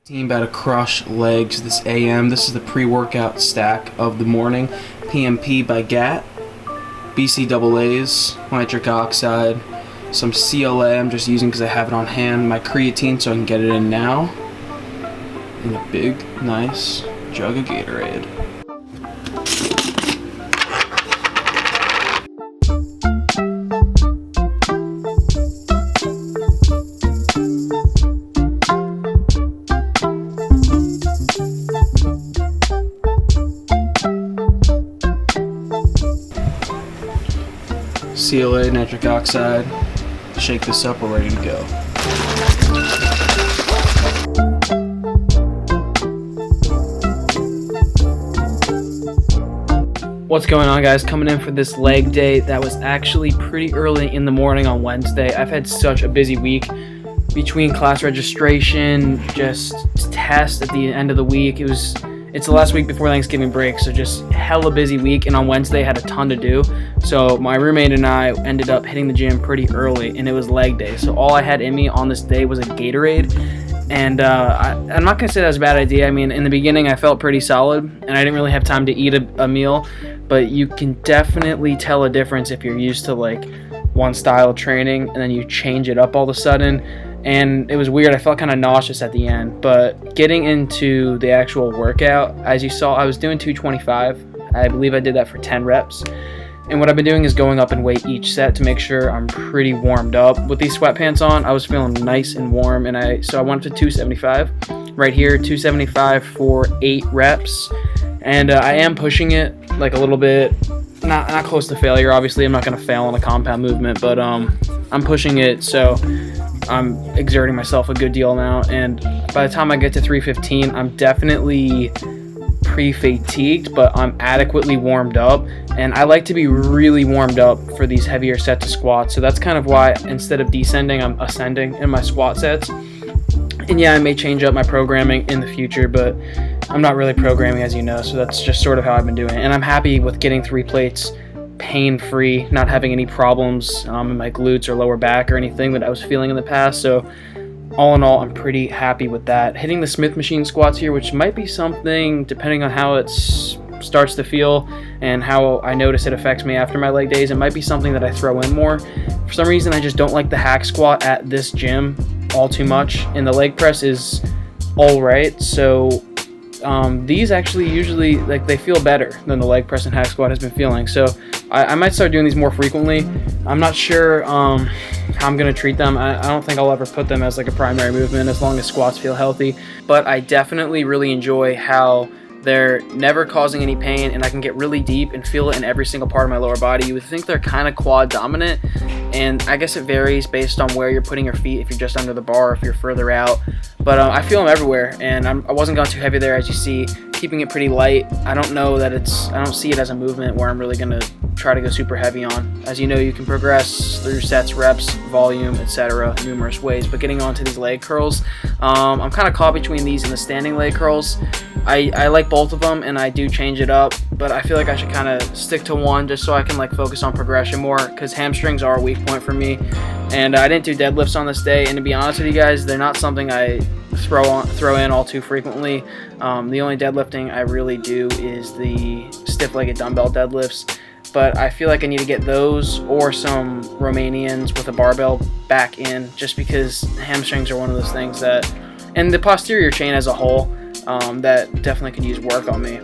Team about to crush legs this AM. This is the pre-workout stack of the morning. PMP by GAT, BCAAs, nitric oxide, some CLA I'm just using because I have it on hand, my creatine so I can get it in now, and a big, nice jug of Gatorade. CLA, nitric oxide, shake this up, we're ready to go. What's going on, guys? Coming in for this leg day that was actually pretty early in the morning on Wednesday. I've had such a busy week between class registration, just tests at the end of the week. It's the last week before Thanksgiving break, so just hella busy week, and on Wednesday I had a ton to do. So my roommate and I ended up hitting the gym pretty early, and it was leg day. So all I had in me on this day was a Gatorade, and I'm not going to say that was a bad idea. I mean, in the beginning I felt pretty solid, and I didn't really have time to eat a meal, but you can definitely tell a difference if you're used to like one style of training, and then you change it up all of a sudden. And it was weird. I felt kind of nauseous at the end. But getting into the actual workout, as you saw, I was doing 225. I believe I did that for 10 reps. And what I've been doing is going up in weight each set to make sure I'm pretty warmed up. With these sweatpants on, I was feeling nice and warm. And so I went to 275. Right here, 275 for 8 reps. And I am pushing it like a little bit. Not close to failure, obviously. I'm not going to fail on a compound movement. But I'm pushing it, so I'm exerting myself a good deal now, and by the time I get to 315, I'm definitely pre-fatigued, but I'm adequately warmed up, and I like to be really warmed up for these heavier sets of squats, so that's kind of why instead of descending, I'm ascending in my squat sets. And yeah, I may change up my programming in the future, but I'm not really programming, as you know, so that's just sort of how I've been doing it, and I'm happy with getting 3 plates pain-free, not having any problems in my glutes or lower back or anything that I was feeling in the past. So all in all, I'm pretty happy with that. Hitting the Smith machine squats here, which might be something, depending on how it starts to feel and how I notice it affects me after my leg days, it might be something that I throw in more. For some reason, I just don't like the hack squat at this gym all too much, and the leg press is all right. So these actually usually, like, they feel better than the leg press and hack squat has been feeling. So I might start doing these more frequently. I'm not sure how I'm going to treat them. I don't think I'll ever put them as like a primary movement as long as squats feel healthy. But I definitely really enjoy how they're never causing any pain, and I can get really deep and feel it in every single part of my lower body. You would think they're kind of quad dominant, and I guess it varies based on where you're putting your feet, if you're just under the bar, if you're further out. But I feel them everywhere, and I wasn't going too heavy there, as you see, keeping it pretty light. I don't see it as a movement where I'm really going to try to go super heavy on. As you know, you can progress through sets, reps, volume, etc. numerous ways, but getting onto these leg curls, I'm kind of caught between these and the standing leg curls. I like both of them, and I do change it up, but I feel like I should kind of stick to one just so I can like focus on progression more, because hamstrings are a weak point for me. And I didn't do deadlifts on this day, and to be honest with you guys, they're not something I throw in all too frequently. The only deadlifting I really do is the stiff-legged dumbbell deadlifts, but I feel like I need to get those or some Romanians with a barbell back in, just because hamstrings are one of those things that, and the posterior chain as a whole, that definitely could use work on me.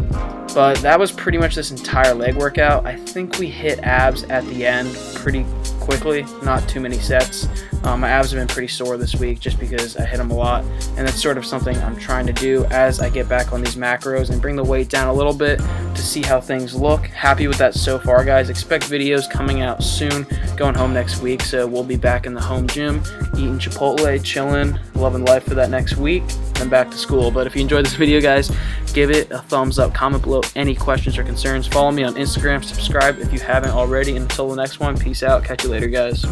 But that was pretty much this entire leg workout. I think we hit abs at the end pretty quickly, not too many sets. My abs have been pretty sore this week just because I hit them a lot, and that's sort of something I'm trying to do as I get back on these macros and bring the weight down a little bit to see how things look. Happy with that so far, guys. Expect videos coming out soon. Going home next week, so we'll be back in the home gym, eating Chipotle, chilling, loving life for that next week, then back to school. But if you enjoyed this video, guys, give it a thumbs up, comment below any questions or concerns, follow me on Instagram, subscribe if you haven't already, and until the next one, peace out, catch you later, guys.